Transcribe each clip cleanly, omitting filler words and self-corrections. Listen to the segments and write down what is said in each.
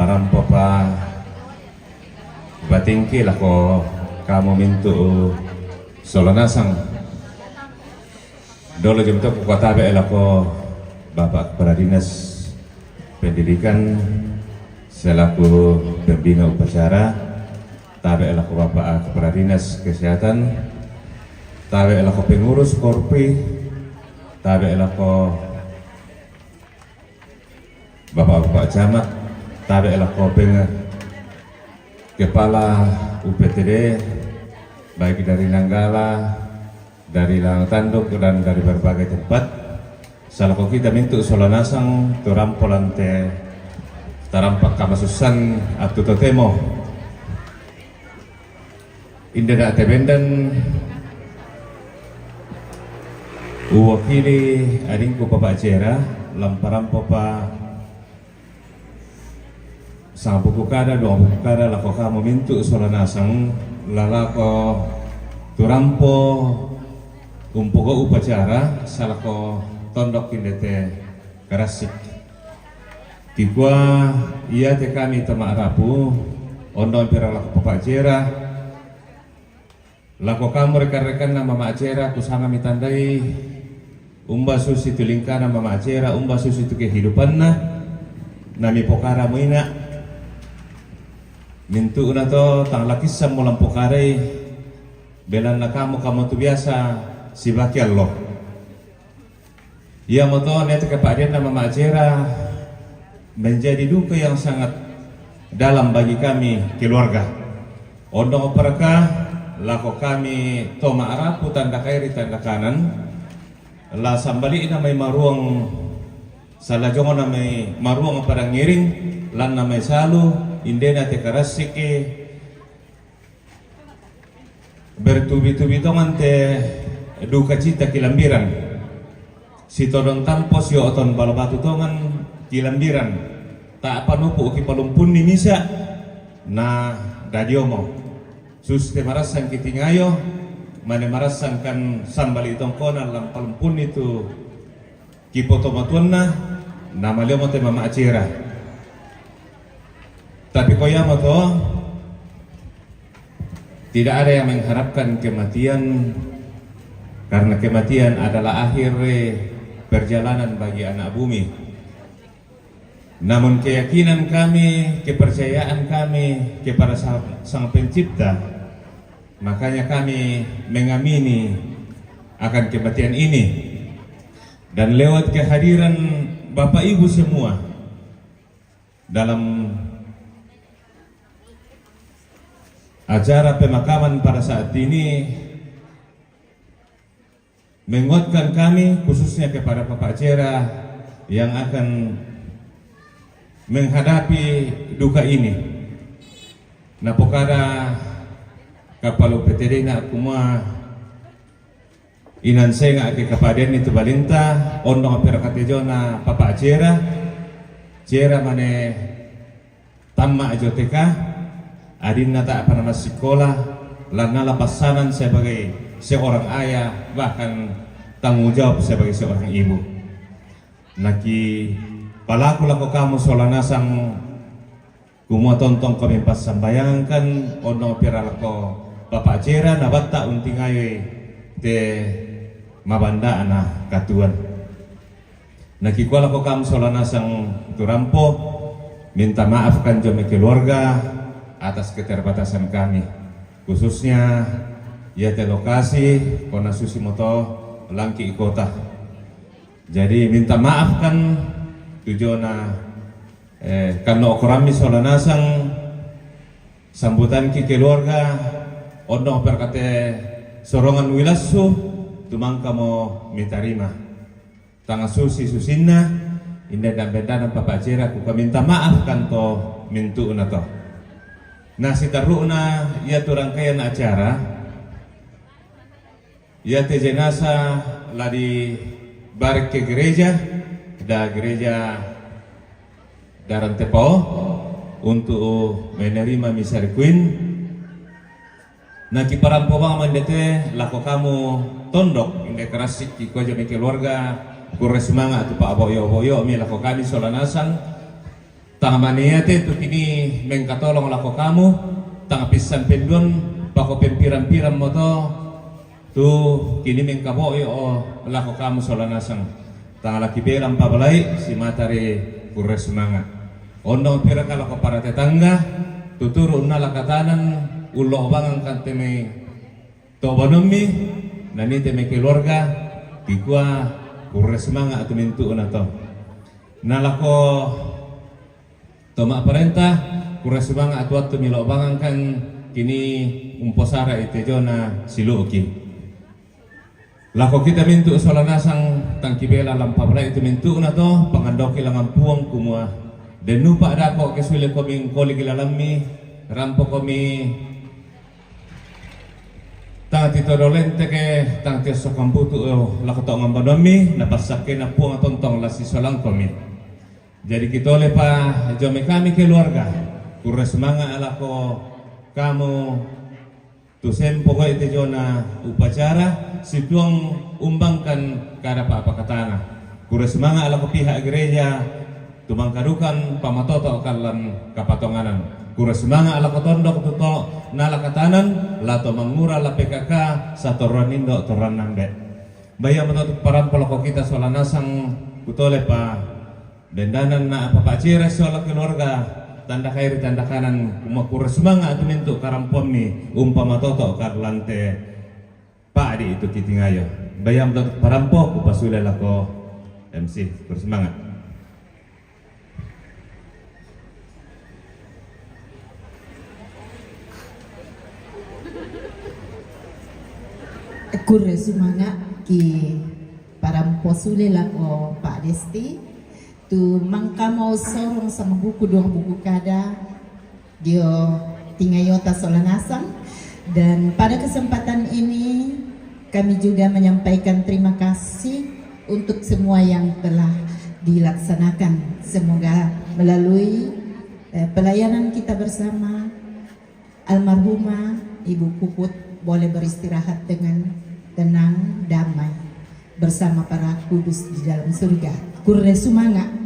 marampo pa batingki lako kamu mintu solonasang dolo jam itu kota be lako Bapak Kepala Dinas Pendidikan selaku pembina upacara, tabe lako Bapak Kepala Dinas Kesehatan, tabe lako pengurus Korpi, tabe lako Bapak-bapak camat, tabe lako kepala UPTD baik dari Nanggala, dari Lang Tanduk dan dari berbagai tempat. Salako kita mintu solanasang turampolante tarampak kamasusan atau totemo. Indera tebendan uwakili adingku Bapak Cera lamparampo pa sang buku kada dua buku kada lako kamu mintu solanasang lalako turampo umpuko upacara salako tondok indete karasik tikwa iya te kami tama arapu ondo pira lako Bapak Cera lako kamu rekan-rekan nama Mak Cera kusanga mitandai umba susi tulingkana Mama Cera umba susi tu kehidupan nami pokara muina mintu na to tang lakisam mo lang pokaray belan na kamu tu biasa si baki Allah iya mo to neto kepaadian na Mama Cera menjadi duka yang sangat dalam bagi kami keluarga ondong operaka lako kami to maarapu tanda kairi tanda kanan la sambali na may maruang salajongo na may maruang parang ngiring lan na may salo inde na te karasike bertubi-tubi tongan te duka cita kilambiran si todong tampos yo oton balabatu tongan kilambiran tak panupu ki palumpun ni misa na dadiomo sus te marasan kitingayo mane marasan kan sambali tongkona lam palumpun itu kipoto matuanna na maliomo te Mama Cera. Tapi koyamo to tidak ada yang mengharapkan kematian karena kematian adalah akhir perjalanan bagi anak bumi. Namun keyakinan kami, kepercayaan kami kepada Sang Pencipta, makanya kami mengamini akan kematian ini dan lewat kehadiran Bapak Ibu semua dalam acara pemakaman pada saat ini menguatkan kami khususnya kepada Bapak Cera yang akan menghadapi duka ini. Na pokara kapalo PTD na kuma inansenga ke kapaden itu balinta ondong apirakatejo na Bapak Cera mane tamma ajoteka adin nata apa nama sekolah lana pasangan sebagai seorang ayah bahkan tanggung jawab sebagai seorang ibu naki palaku lako kamu solanasang kumua tontong kami pas sambayangkan ono pira lako Bapak Cera nabata unting ayoy te mabanda ana katuan naki kuala ko kamu solanasang turampo minta maaf kan jome keluarga atas keterbatasan kami khususnya ya te lokasi kona susi moto langki kota jadi minta maaf kan tujuana karena okorami solanasang sambutan ki keluarga ondong perkate sorongan wilasu tumangka mo mitarima tanga susi susinna indah dan bedana Bapak Cera ku minta maaf kan to mintu na to. Nah si taruna ya tu rangkaian acara ya te jenazah ladi barik ke gereja gereja Darantepo untuk menerima misa requiem. Nah ki parampobang mandete lako kamu tondok inde kerasik ki ko jame keluarga kure semangat tu Pak boyo mi lako kami solanasang Tanga maniate tu kini mengkatolong lako kamu, tanga pisan pendon pako pempiram-piram mo to, tu kini mengkaboy o lako kamu solanasang. Tanga laki belang pabalay si matari kure semangat. Ondong pira kalako para tetangga, tuturo na lakatanan ulo bangang kanteme to banomi, nani teme keluarga, kikua kure semangat tu mintu na to. Nalako toma perintah kure semangat atuat tu milo bangang kan kini umposara ite jona siluki. Lako kita mintu solanasang tangkibela lampabra itu mintu na to pangandoki langang puang kumua. Dan nupa dako keswile koming koli kilalami rampo komi tang tito dolente ke tang tiso kamputu lako to ngambanomi napasake na puang tontong lasi solang komi. Jadi kita oleh pa jome kami keluarga kure semangat alako kamu tu sempo ko ite jona upacara situang umbangkan kada apa katana kure semangat alako pihak gereja tumangkadukan pamatoto kalan kapatonganan kure semangat alako tondok tuto nalakatanan lato mangura la PKK satu ranindo toranande bayang matoto param poloko kita solanasang kutole pa dendanan na papacira soal keluarga tanda kairi tanda kanan kumakura semangat itu mintu karampomi umpama toto karlante padi itu titingayo bayam untuk parampo kupasule lako MC bersemangat. Kure semangat ki parampo sule lako Pak Desti tu mangka mau sorong sama buku dua buku kada dia tingayota solanasang dan pada kesempatan ini kami juga menyampaikan terima kasih untuk semua yang telah dilaksanakan. Semoga melalui pelayanan kita bersama almarhumah Ibu Puput boleh beristirahat dengan tenang damai bersama para kudus di dalam surga. Kure semangat.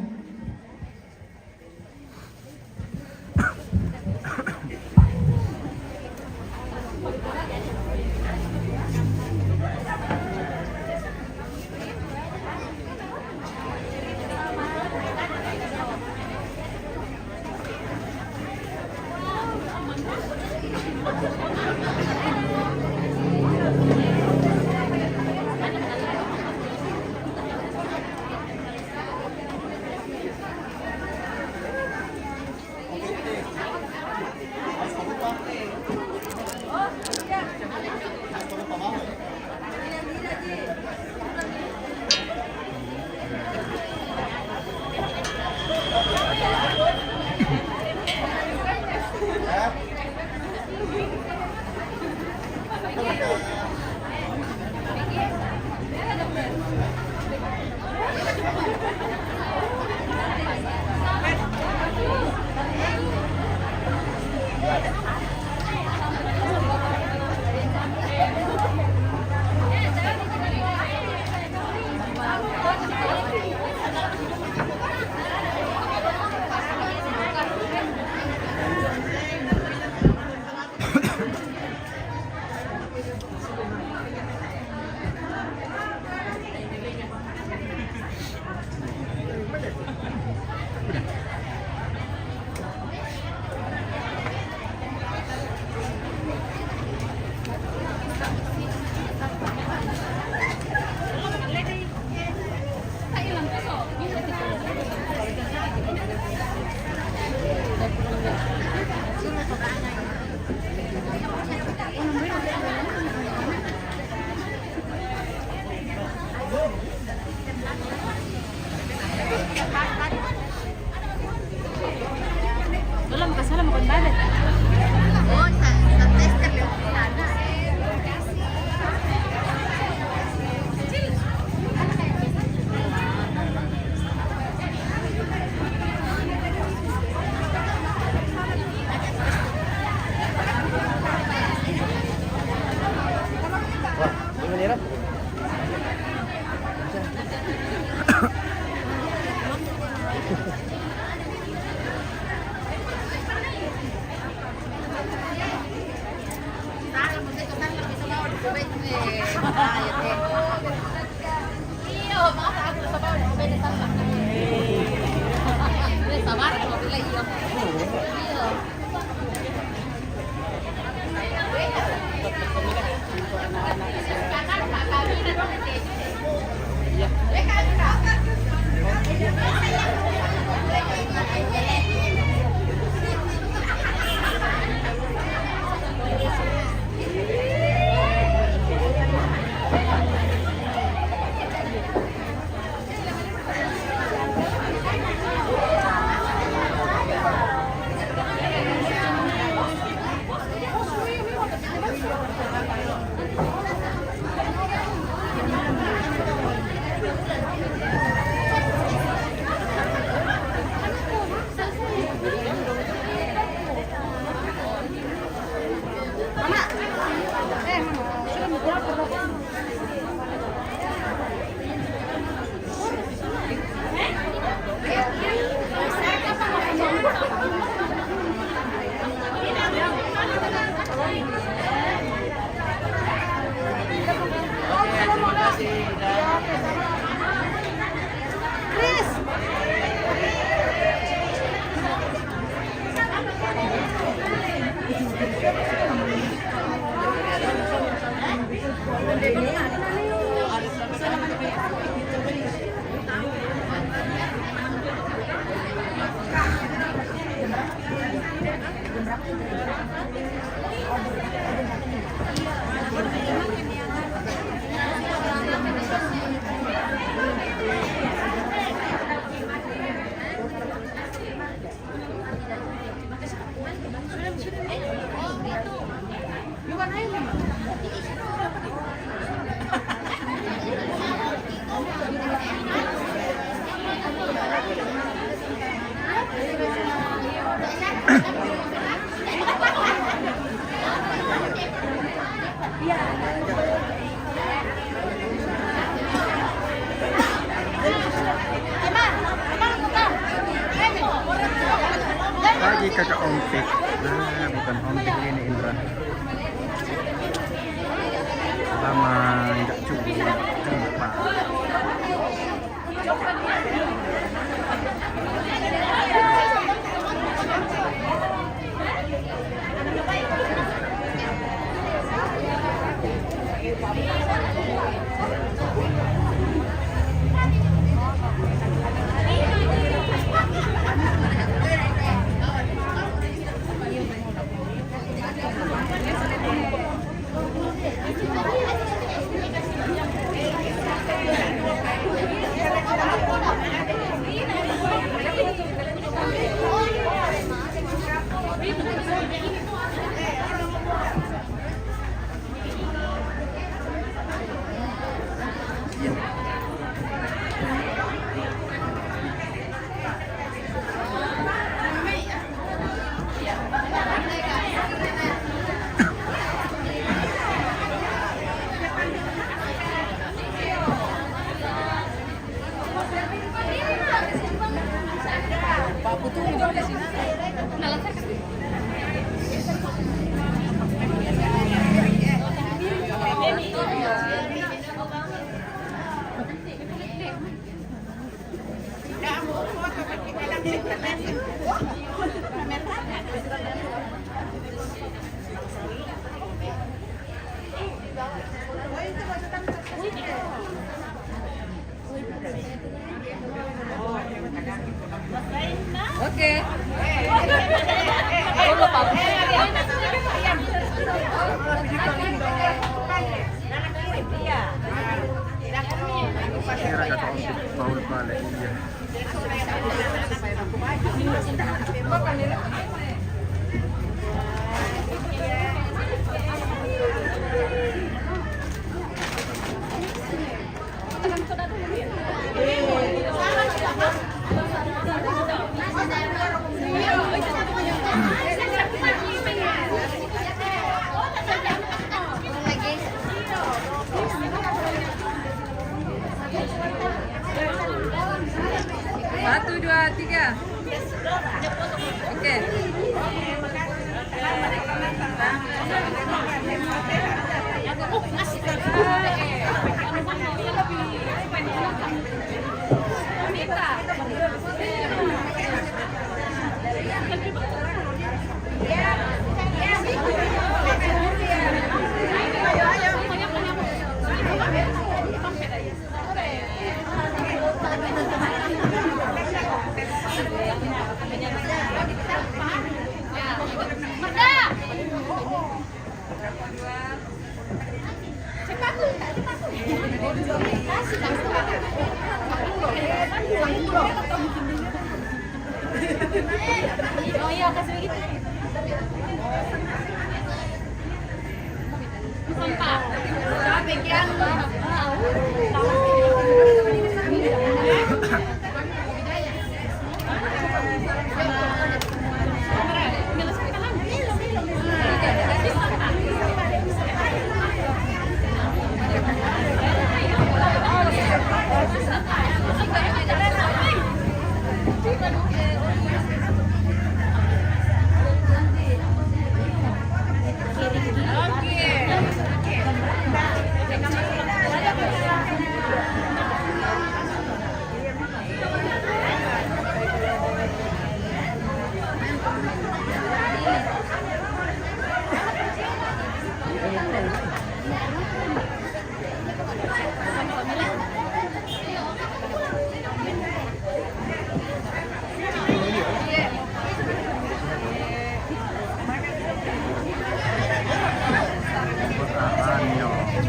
Iyo, mga sa ako sa bawal, okay na sa sabar, bila iyo. Iyo. Lagi kaka-ompik. Nah, bukan ompik ini Indra. Lama nggak jumpa. Rani,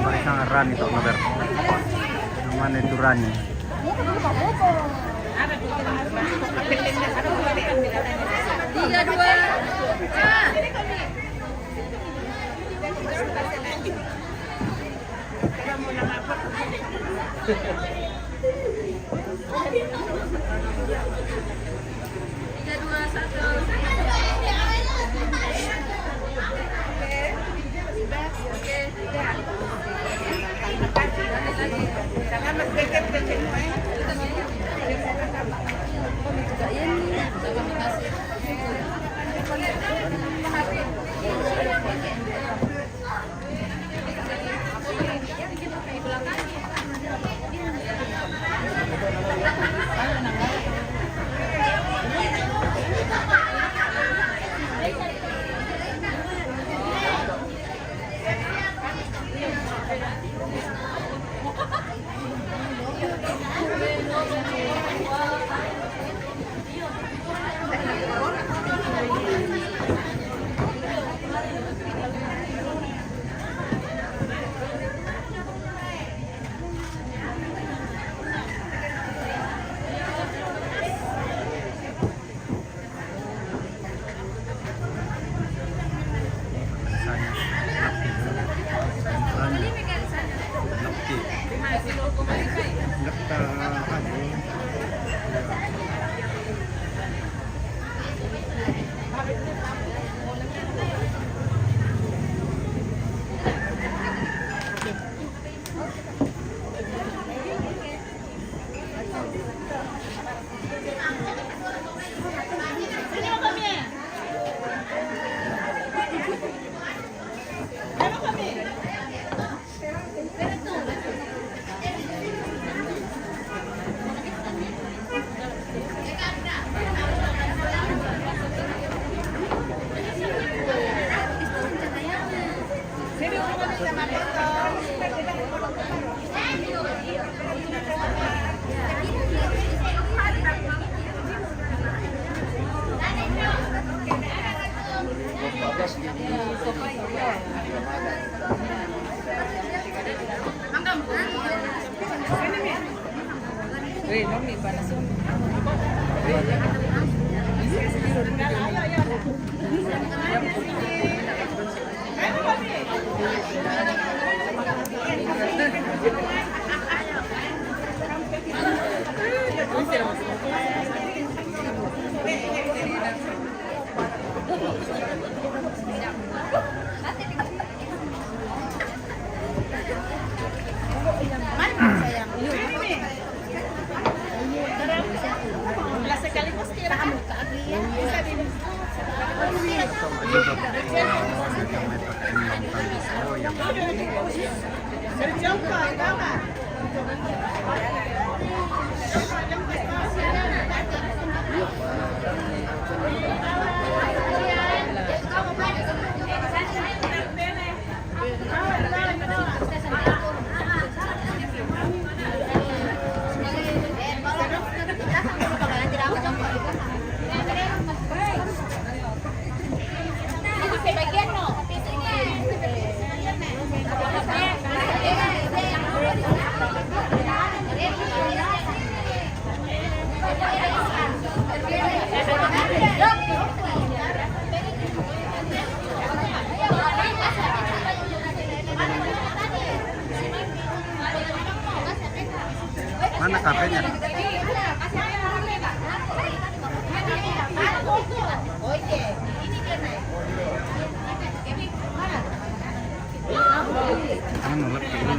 paresan Rani to number. Mana itu Rani? Tiga, dua. Tiga, dua, satu.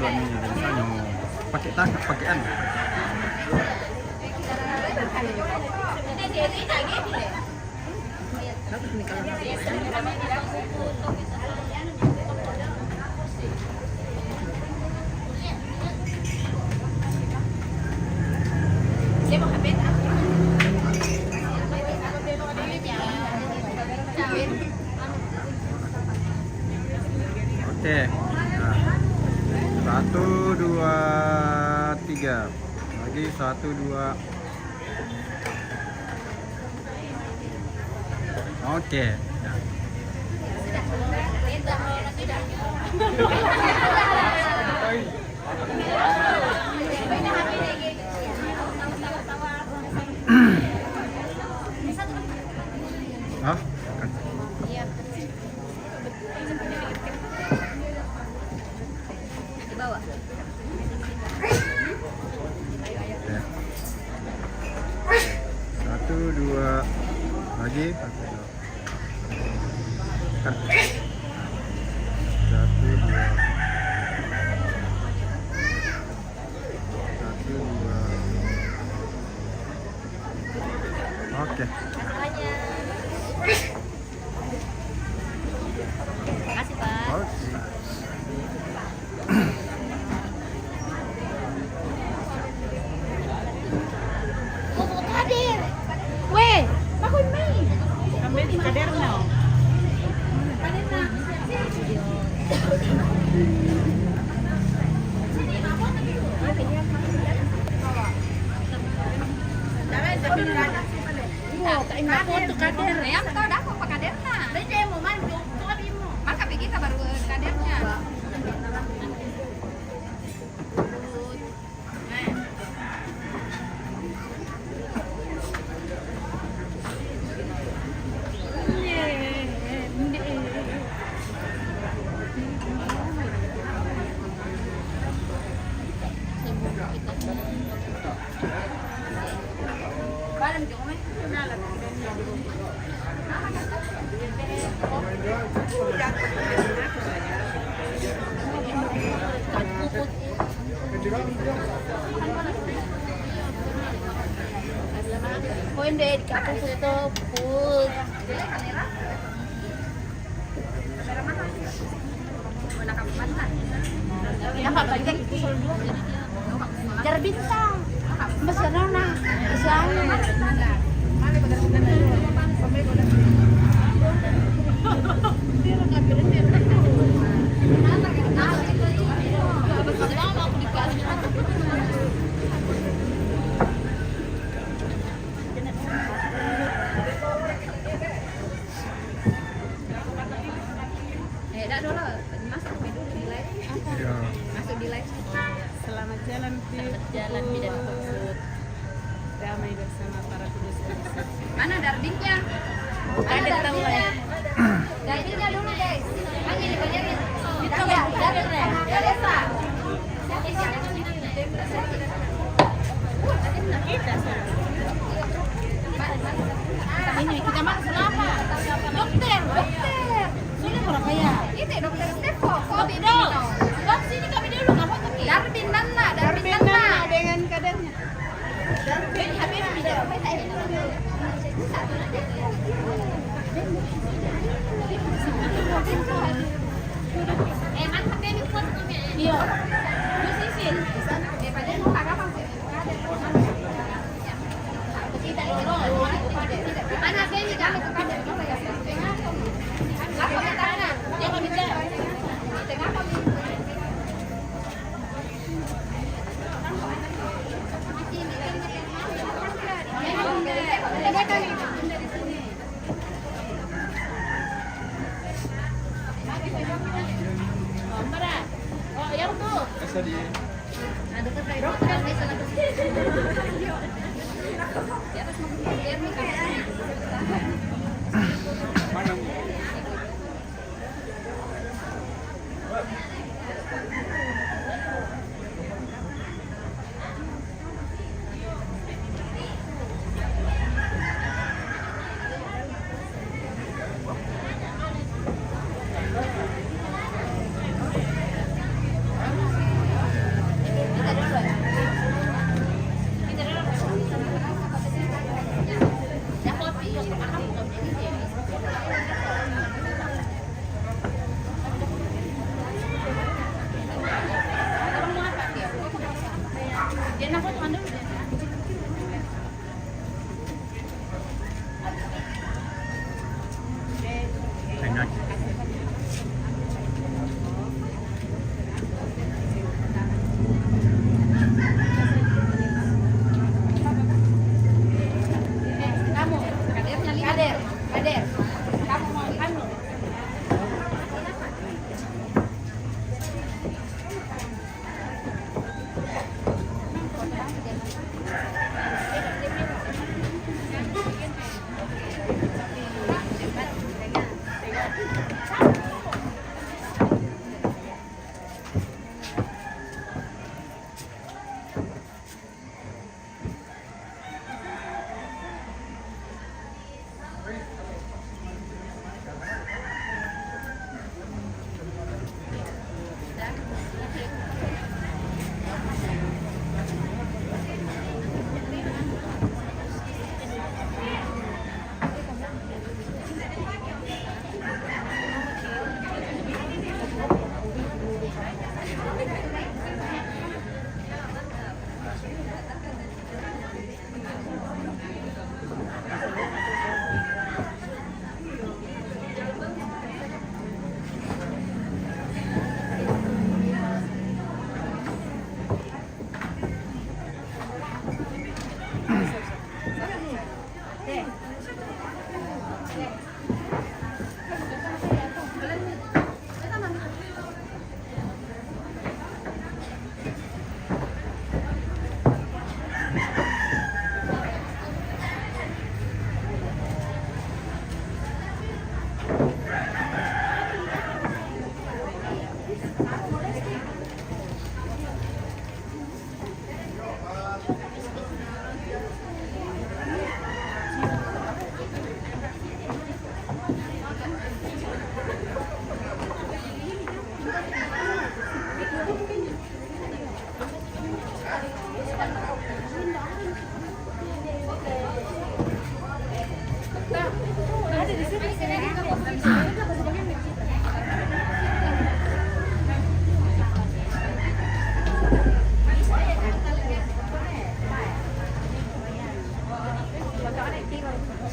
duluan nih, misalnya pakai tangkap pakaian. Oke. Nah. 1, 2, 3. Lagi 1, 2. Oke. Hah? Dibawa. Oke. 1, 2. Lagi 1, 2. Kan. 1, 2. 1, 2. Oke. Makasih, Pak. Oke. Buku Kadir. Weh, bakun Mei. Ambil di Kaderna. Kaderna. Tak ingat foto kader. Yang tahu dah apa kaderna. Dia mau mandu, tuh abimo. Maka kita baru kadernya. Oh, hindi. Kapag ito, food. Nakabalik. Jarbintang. Masarap na. Masuk di live. Selamat jalan Bidan Food. damai bersama para turis. Mana darbingnya? Ada tahu ya. Darbingnya dulu guys. Hanya dibayarin. Itu ya, darbingnya. Ya desa. Ini kita masuk apa? Dokter. Sudah berapa ya? Itu dokter Stepo. Kok beda? Dok sini kami dulu nggak foto ki. Darbin mana? Dengan kadernya. Darbin habis video. Mantap ya nih foto nih. Iya. Musisin. Daripada mau kakak pakai. Tidak dulu. Mana sih ini kami kepada apa katanya? Jangan bicara. Di tengah kami. Oh, yang tuh. Ada dekat dokter di sana. Di atas mau biar nih Mana?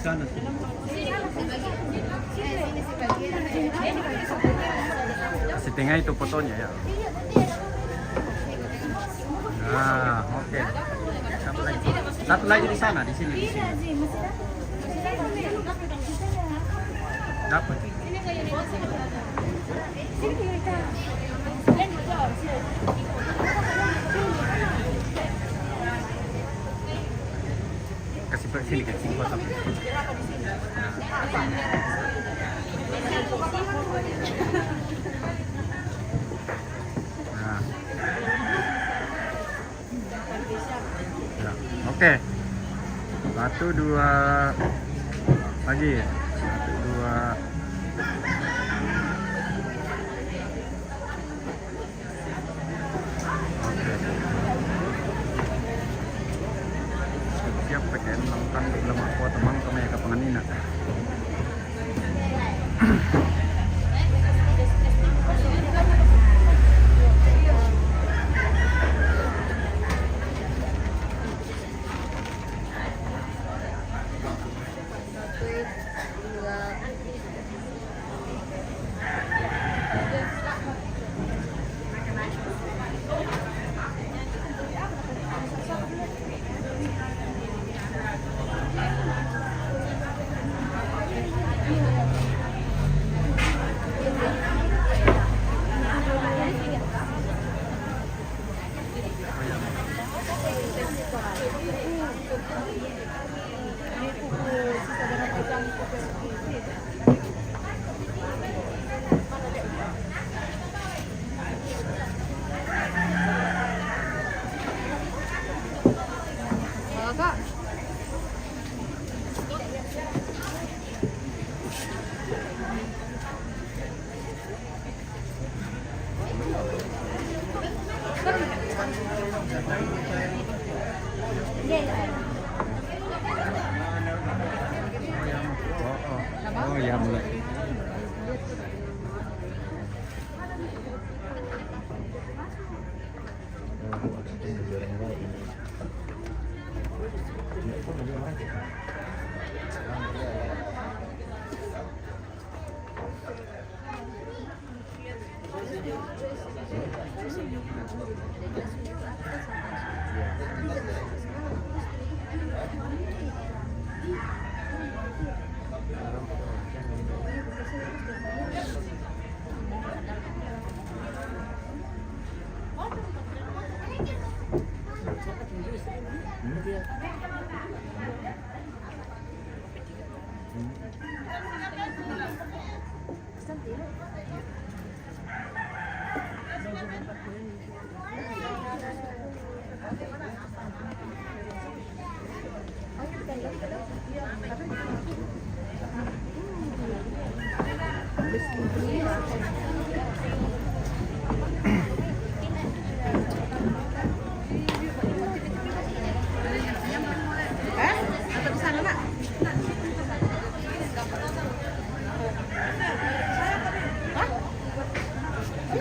Sana. Si tengah itu fotonya ya. Nah, oke. Satu lagi di sana, di sini. Dapat. Kasih sini kasih foto. Nah. Ya, oke. 1 2 lagi. 1 2 siap pakai nangkan lemak kuat teman kami ke penganina. Oh ya mulai.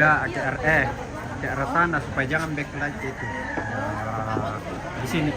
Enggak, ke arah sana supaya jangan backlight itu. Di sini.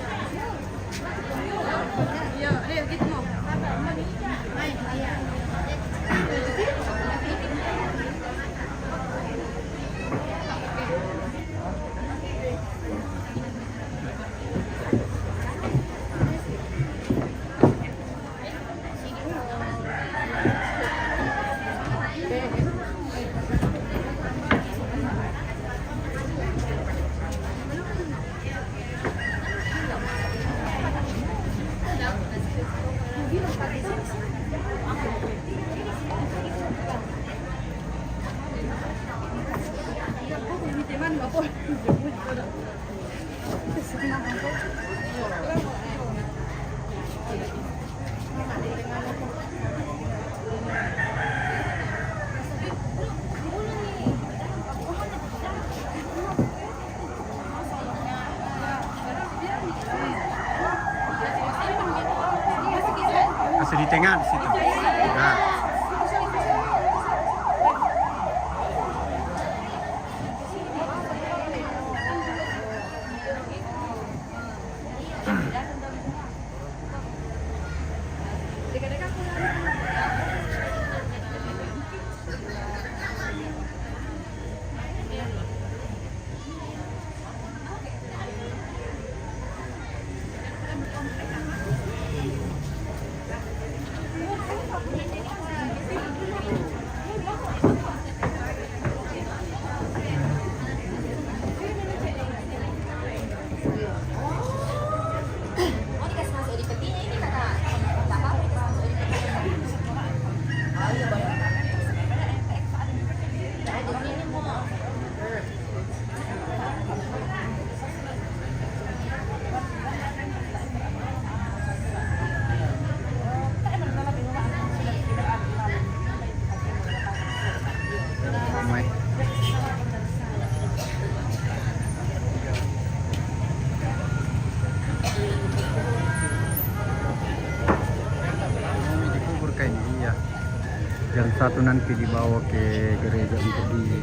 satu nanti dibawa ke gereja untuk di